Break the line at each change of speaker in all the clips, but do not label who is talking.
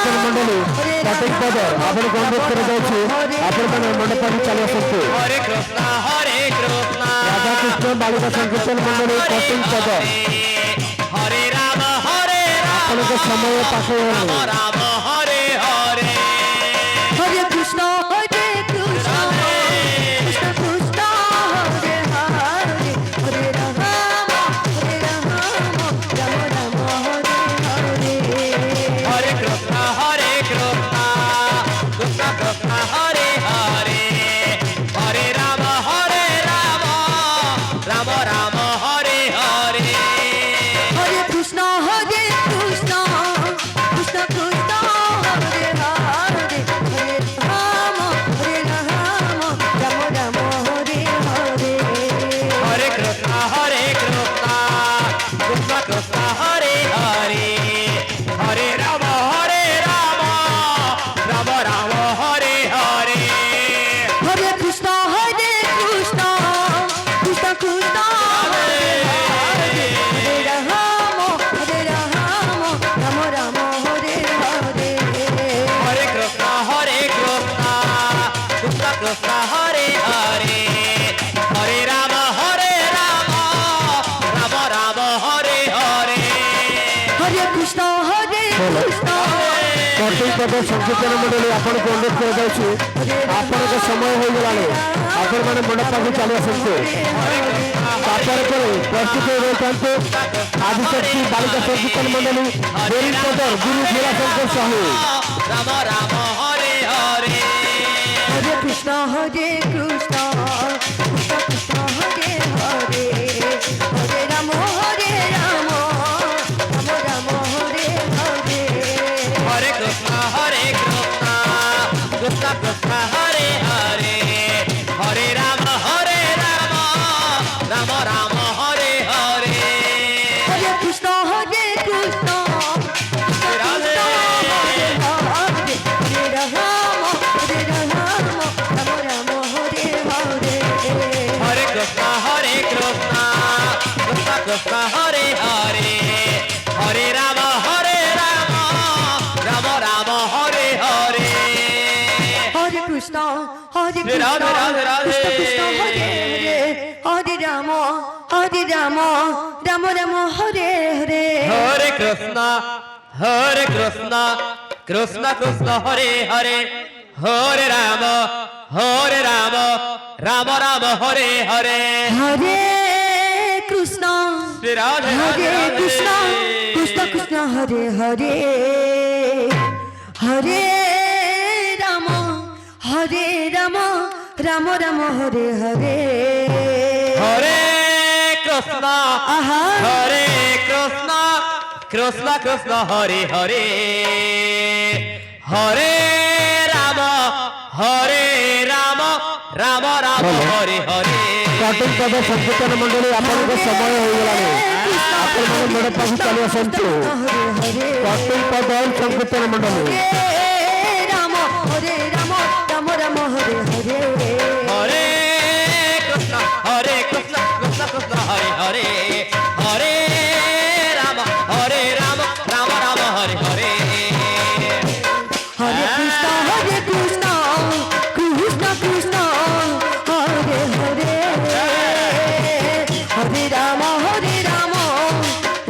সংকীর্ତ୍ତନ ମଣ୍ଡଳୀ କଟକ ପଦ ଆପଣଙ୍କୁ ଅନୁରୋଧ କରାଯାଉଛି ଆପଣମାନେ ମଣ୍ଡପରେ ଚାଲି ଆସନ୍ତୁ।
हरे कृष्णा
ରାଧାକୃଷ୍ଣ ବାଳିକା ସଂକୀର୍ତ୍ତନ ମଣ୍ଡଳୀ କଟକ ପଦ
हरे राम
ଆପଣଙ୍କ ସମୟ ପାଖେଇ
राम
ଗଲାଣି।
राम हरे हरे
हरे कृष्ण कृष्ण कृष्ण कृष्ण हरे हरे हरे राम राम राम हरे हरे
हरे कृष्णा कृष्णा कृष्णा हरे हरे हरे राम राम राम हरे हरे
हरे कृष्ण कृष्ण कृष्ण कृष्ण हरे हरे हरे राम राम राम हरे हरे
हरे कृष्णा कृष्णा कृष्णा हरे हरे हरे राम राम राम हरे हरे
हरे कृष्ण कृष्ण कृष्ण कृष्ण हरे हरे हरे राम राम राम हरे हरे
हरे कृष्णा कृष्णा हरे हरे हरे राम राम राम हरे हरे
हरे कृष्ण कृष्ण
କଟକ ପଦ ସଂକୀର୍ତ୍ତନ ମଣ୍ଡଳୀ ଆପଣଙ୍କୁ ଅନୁରୋଧ କରାଯାଉଛି ଆପଣଙ୍କ ସମୟ ହୋଇଗଲାଣି ଆପଣମାନେ ମଣ୍ଡପକୁ ଚାଲି ଆସନ୍ତୁ। ତାପରେ ପରେ ପ୍ରସ୍ତୁତ ହୋଇ ରହିଥାନ୍ତୁ ଆଦିଶକ୍ତି ବାଳିକା ସଂକୀର୍ତ୍ତନ ମଣ୍ଡଳୀ ବୋରିଂ ପଦର ଗୁରୁ ଭୀରାଶଙ୍କର ସାହୁ।
राम राम हरे हरे
हरे कृष्ण कृष्ण कृष्ण हरे हरे हरे राम राम राम हरे हरे
हरे कृष्णा कृष्णा हरे हरे हरे राम राम राम हरे हरे
हरे कृष्ण कृष्ण हरे हरे हरे राम राम हरे हरे
हरे कृष्णा कृष्णा हरे हरे हरे राम राम हरे हरे
हरे कृष्ण
राधे, राधे, राधे।
कृष्ण हरे हरे राम राम राम हरे हरे
हरे कृष्णा कृष्ण कृष्ण हरे हरे हरे राम राम राम हरे हरे
हरे कृष्ण
राधे,
हरे
राधे।
कृष्ण कृष्ण कृष्ण हरे हरे हरे राम राम राम हरे हरे
हरे कृष्णा
आहा
हरे कृष्णा कृष्ण हरे हरे हरे राम राम हरे हरे
କଟକ ପଦ ସଂକୀର୍ତ୍ତନ ମଣ୍ଡଳୀ ଆପଣଙ୍କ ସମୟ ହୋଇଗଲାଣି ଆପଣମାନେ ମଣ୍ଡପକୁ ଚାଲି ଆସନ୍ତୁ।
हरे हरे
କଟକ ପଦ ସଂକୀର୍ତ୍ତନ ମଣ୍ଡଳୀ
हरे राम राम हरे हरे
हरे कृष्ण कृष्ण हरे हरे हरे राम राम हरे हरे
हरे कृष्ण कृष्ण कृष्ण हरे हरे हरे राम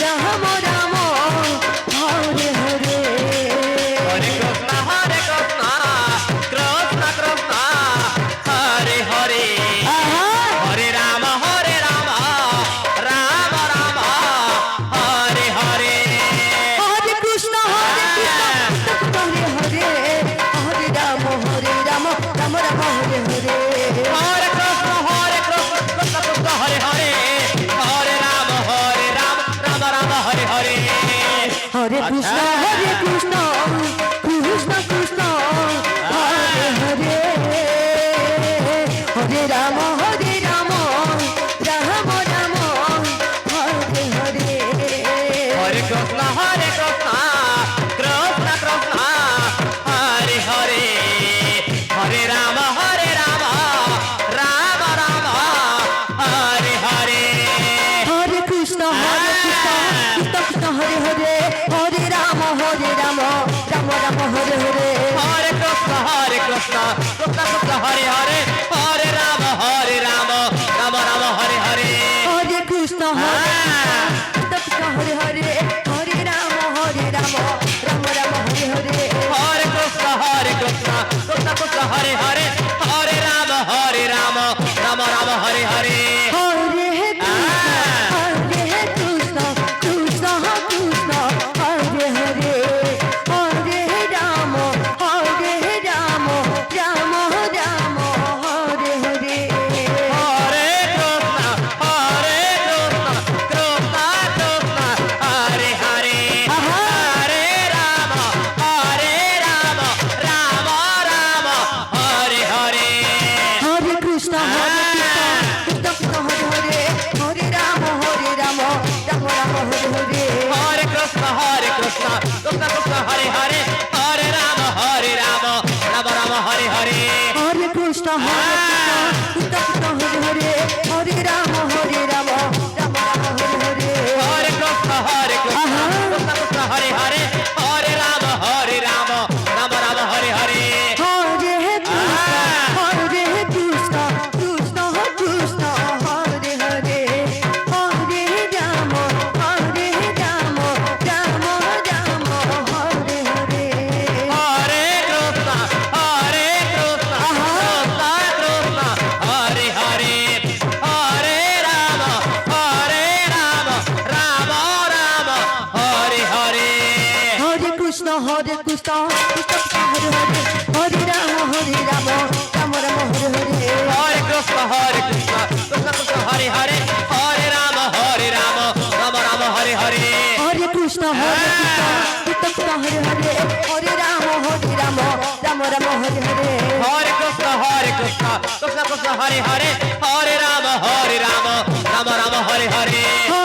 राम राम हरे हरे
हरे कृष्णा कृष्ण कृष्ण हरे हरे
आहा
हरे राम राम हरे हरे
हरे कृष्ण हरे हरे हरे राम राम हरे हरे
हरे कृष्ण कृष्ण कृष्ण हरे हरे हरे राम राम हरे हरे
हरे कृष्ण कृष्ण कृष्ण हरे हरे हरे राम राम राम हरे हरे
हरे कृष्ण कृष्ण कृष्ण हरे हरे हरे राम राम हरे हरे
हरे कृष्ण कृष्ण कृष्ण हरे हरे हरे राम राम
কৃষ্ণ কৃষ্ণ কৃষ্ণ হরে হরে হরে রাম রাম রাম হরে হরে
হরে কৃষ্ণ হরে কৃষ্ণ হরে হরে হরে রাম রাম রাম হরে হরে
হরে কৃষ্ণ কৃষ্ণ কৃষ্ণ হরে হরে হরে রাম রাম রাম হরে হরে
হরে কৃষ্ণ কৃষ্ণ কৃষ্ণ হরে হরে হরে রাম রাম রাম হরে হরে
হরে কৃষ্ণ কৃষ্ণ কৃষ্ণ হরে হরে হরে রাম রাম রাম হরে হরে
হরে কৃষ্ণ কৃষ্ণ কৃষ্ণ হরে হরে হরে রাম রাম রাম হরে হরে
হরে কৃষ্ণ কৃষ্ণ কৃষ্ণ হরে হরে হরে রাম রাম রাম হরে হরে
হরে কৃষ্ণ কৃষ্ণ কৃষ্ণ হরে হরে হরে রাম রাম রাম হরে হরে
হরে কৃষ্ণ কৃষ্ণ কৃষ্ণ হরে হরে হরে রাম রাম রাম হরে হরে
হরে কৃষ্ণ কৃষ্ণ কৃষ্ণ হরে হরে হরে রাম রাম রাম হরে হরে
হরে কৃষ্ণ কৃষ্ণ কৃষ্ণ হরে হরে হরে রাম রাম রাম হরে হরে
হরে কৃষ্ণ কৃষ্ণ কৃষ্ণ হরে হরে হরে রাম রাম রাম হরে হরে
হরে কৃষ্ণ কৃষ্ণ কৃষ্ণ হরে হরে হরে রাম রাম রাম হরে হরে
হরে কৃষ্ণ কৃষ্ণ হরে হরে হরে রাম রাম রাম হরে হরে
হরে কৃষ্ণ কৃষ্ণ কৃষ্ণ হরে হরে হরে রাম রাম রাম হরে হরে